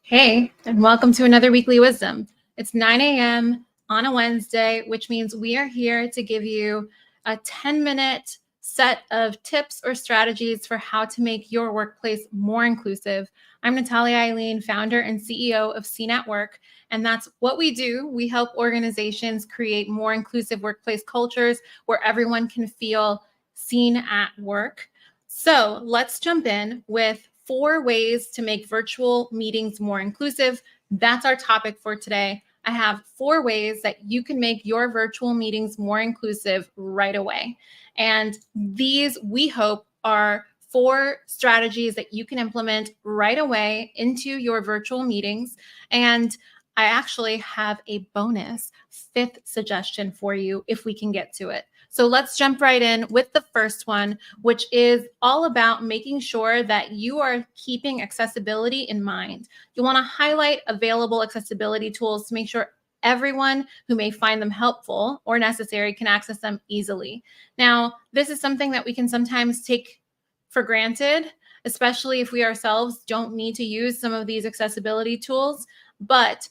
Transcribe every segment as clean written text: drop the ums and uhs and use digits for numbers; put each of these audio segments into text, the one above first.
Hey, and welcome to another Weekly Wisdom. It's 9 a.m. on a Wednesday, which means we are here to give you a 10-minute set of tips or strategies for how to make your workplace more inclusive. I'm Natalia Eileen, founder and CEO of Seen at Work, and that's what we do. We help organizations create more inclusive workplace cultures where everyone can feel seen at work. So let's jump in with 4 ways to make virtual meetings more inclusive. That's our topic for today. I have 4 ways that you can make your virtual meetings more inclusive right away. And these, we hope, are 4 strategies that you can implement right away into your virtual meetings. And I actually have a bonus 5th suggestion for you if we can get to it. So let's jump right in with the first one, which is all about making sure that you are keeping accessibility in mind. You want to highlight available accessibility tools to make sure everyone who may find them helpful or necessary can access them easily. Now, this is something that we can sometimes take for granted, especially if we ourselves don't need to use some of these accessibility tools, but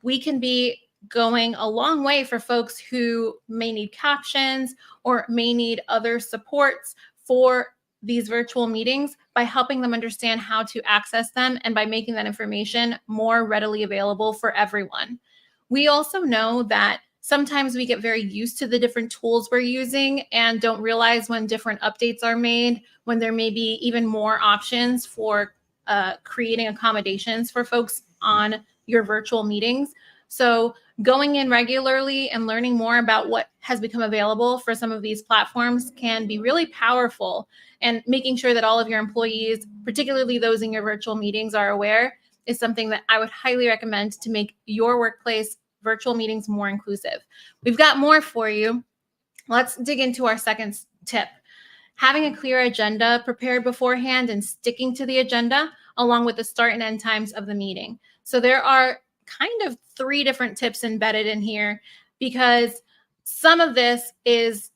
we can be going a long way for folks who may need captions or may need other supports for these virtual meetings by helping them understand how to access them and by making that information more readily available for everyone. We also know that sometimes we get very used to the different tools we're using and don't realize when different updates are made, when there may be even more options for creating accommodations for folks on your virtual meetings. So going in regularly and learning more about what has become available for some of these platforms can be really powerful. And making sure that all of your employees, particularly those in your virtual meetings, are aware is something that I would highly recommend to make your workplace virtual meetings more inclusive. We've got more for you. Let's dig into our second tip. Having a clear agenda prepared beforehand and sticking to the agenda along with the start and end times of the meeting. So there are kind of 3 different tips embedded in here because some of this is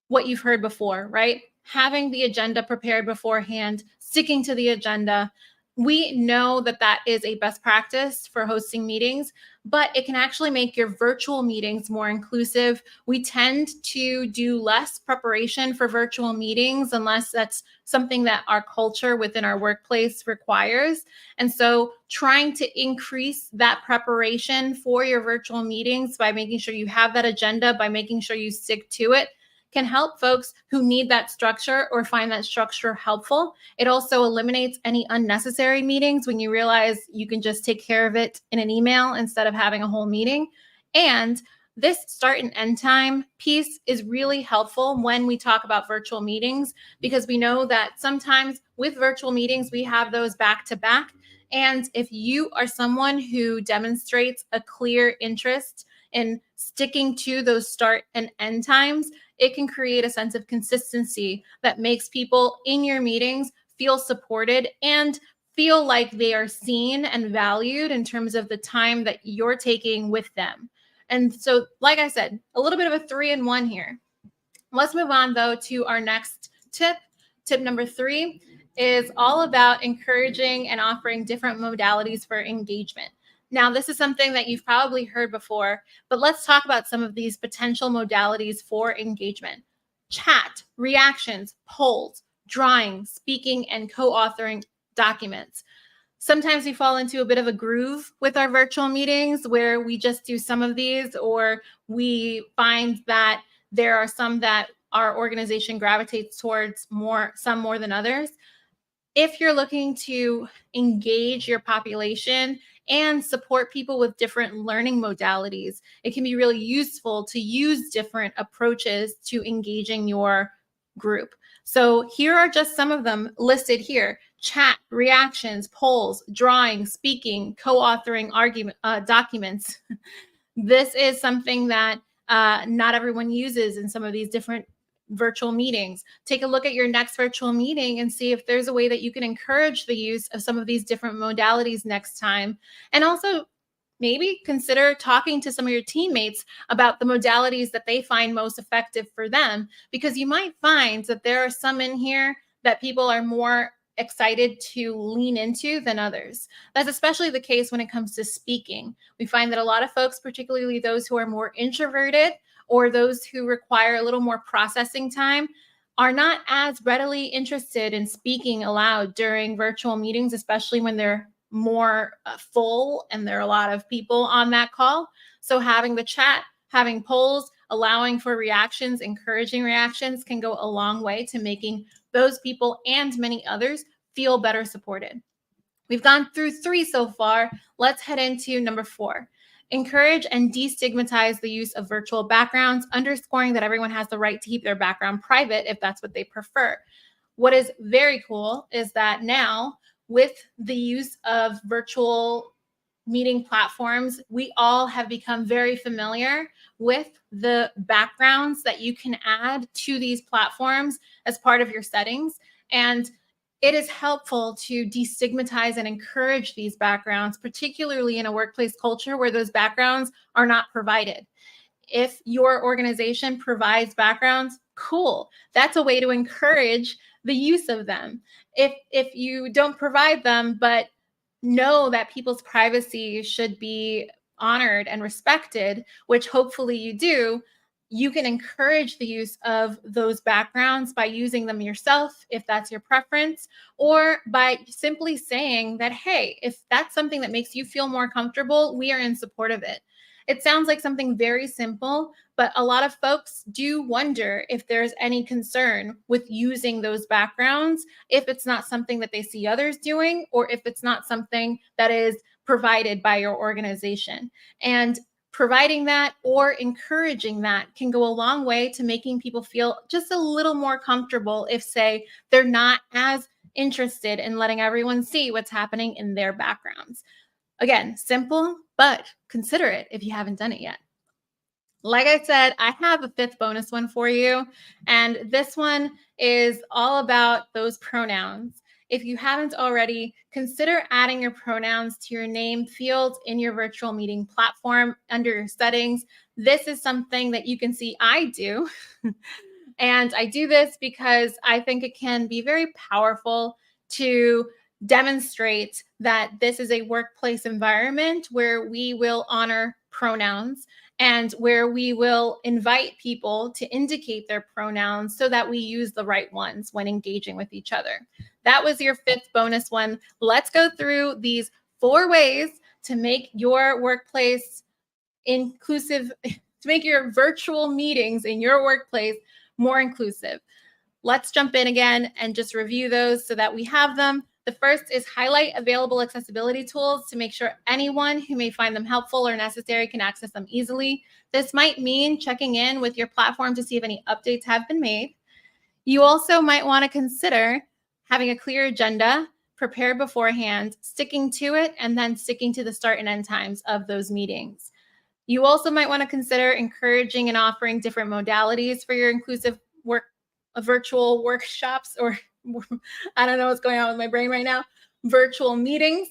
what you've heard before, right? Having the agenda prepared beforehand, sticking to the agenda. We know that that is a best practice for hosting meetings, but it can actually make your virtual meetings more inclusive. We tend to do less preparation for virtual meetings unless that's something that our culture within our workplace requires. And so trying to increase that preparation for your virtual meetings by making sure you have that agenda, by making sure you stick to it, can help folks who need that structure or find that structure helpful. It also eliminates any unnecessary meetings when you realize you can just take care of it in an email instead of having a whole meeting. And this start and end time piece is really helpful when we talk about virtual meetings, because we know that sometimes with virtual meetings, we have those back to back. And if you are someone who demonstrates a clear interest in sticking to those start and end times, it can create a sense of consistency that makes people in your meetings feel supported and feel like they are seen and valued in terms of the time that you're taking with them. And so, like I said, a little bit of a 3-in-1 here. Let's move on, though, to our next tip. Tip number 3 is all about encouraging and offering different modalities for engagement. Now, this is something that you've probably heard before, but let's talk about some of these potential modalities for engagement. Chat, reactions, polls, drawing, speaking, and co-authoring documents. Sometimes we fall into a bit of a groove with our virtual meetings where we just do some of these, or we find that there are some that our organization gravitates towards some more than others. If you're looking to engage your population and support people with different learning modalities, it can be really useful to use different approaches to engaging your group. So here are just some of them listed here: chat, reactions, polls, drawing, speaking, co-authoring documents. This is something that not everyone uses in some of these different virtual meetings. Take a look at your next virtual meeting and see if there's a way that you can encourage the use of some of these different modalities next time. And also maybe consider talking to some of your teammates about the modalities that they find most effective for them, because you might find that there are some in here that people are more excited to lean into than others. That's especially the case when it comes to speaking. We find that a lot of folks, particularly those who are more introverted or those who require a little more processing time, are not as readily interested in speaking aloud during virtual meetings, especially when they're more full and there are a lot of people on that call. So having the chat, having polls, allowing for reactions, encouraging reactions can go a long way to making those people and many others feel better supported. We've gone through 3 so far. Let's head into number 4. Encourage and destigmatize the use of virtual backgrounds, underscoring that everyone has the right to keep their background private if that's what they prefer. What is very cool is that now, with the use of virtual meeting platforms, we all have become very familiar with the backgrounds that you can add to these platforms as part of your settings. And it is helpful to destigmatize and encourage these backgrounds, particularly in a workplace culture where those backgrounds are not provided. If your organization provides backgrounds, cool. That's a way to encourage the use of them. If you don't provide them, but know that people's privacy should be honored and respected, which hopefully you do, you can encourage the use of those backgrounds by using them yourself, if that's your preference, or by simply saying that, hey, if that's something that makes you feel more comfortable, we are in support of it. It sounds like something very simple, but a lot of folks do wonder if there's any concern with using those backgrounds, if it's not something that they see others doing, or if it's not something that is provided by your organization. And providing that or encouraging that can go a long way to making people feel just a little more comfortable if, say, they're not as interested in letting everyone see what's happening in their backgrounds. Again, simple, but consider it if you haven't done it yet. Like I said, I have a 5th bonus one for you, and this one is all about those pronouns. If you haven't already, consider adding your pronouns to your name field in your virtual meeting platform under your settings. This is something that you can see I do. And I do this because I think it can be very powerful to demonstrate that this is a workplace environment where we will honor pronouns and where we will invite people to indicate their pronouns so that we use the right ones when engaging with each other. That was your 5th bonus one. Let's go through these 4 ways to make your workplace inclusive, to make your virtual meetings in your workplace more inclusive. Let's jump in again and just review those so that we have them. The first is highlight available accessibility tools to make sure anyone who may find them helpful or necessary can access them easily. This might mean checking in with your platform to see if any updates have been made. You also might want to consider having a clear agenda, prepared beforehand, sticking to it, and then sticking to the start and end times of those meetings. You also might want to consider encouraging and offering different modalities for your inclusive virtual workshops, or I don't know what's going on with my brain right now, virtual meetings.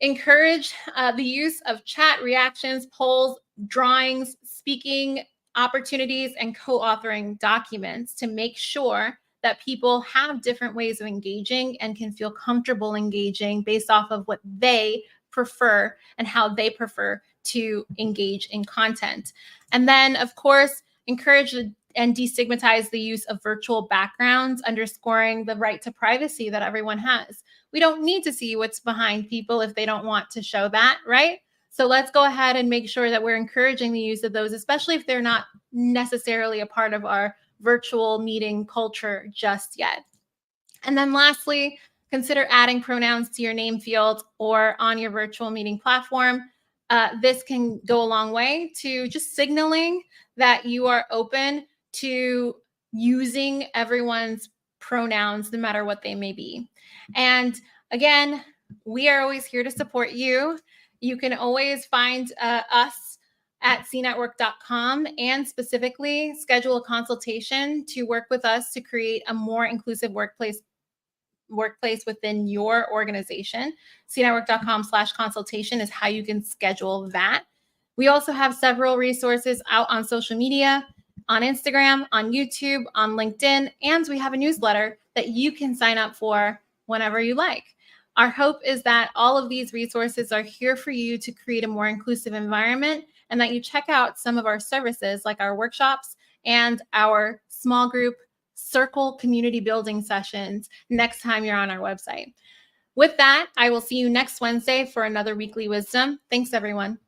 Encourage the use of chat, reactions, polls, drawings, speaking opportunities, and co-authoring documents to make sure that people have different ways of engaging and can feel comfortable engaging based off of what they prefer and how they prefer to engage in content. And then, of course, encourage and destigmatize the use of virtual backgrounds, underscoring the right to privacy that everyone has. We don't need to see what's behind people if they don't want to show that, right? So let's go ahead and make sure that we're encouraging the use of those, especially if they're not necessarily a part of our virtual meeting culture just yet. And then lastly, consider adding pronouns to your name field or on your virtual meeting platform. This can go a long way to just signaling that you are open to using everyone's pronouns, no matter what they may be. And again, we are always here to support you. You can always find us at cnetwork.com and specifically schedule a consultation to work with us to create a more inclusive workplace within your organization. cnetwork.com/consultation is how you can schedule that. We also have several resources out on social media, on Instagram, on YouTube, on LinkedIn, and we have a newsletter that you can sign up for whenever you like. Our hope is that all of these resources are here for you to create a more inclusive environment, and that you check out some of our services like our workshops and our small group circle community building sessions next time you're on our website. With that, I will see you next Wednesday for another Weekly Wisdom. Thanks, everyone.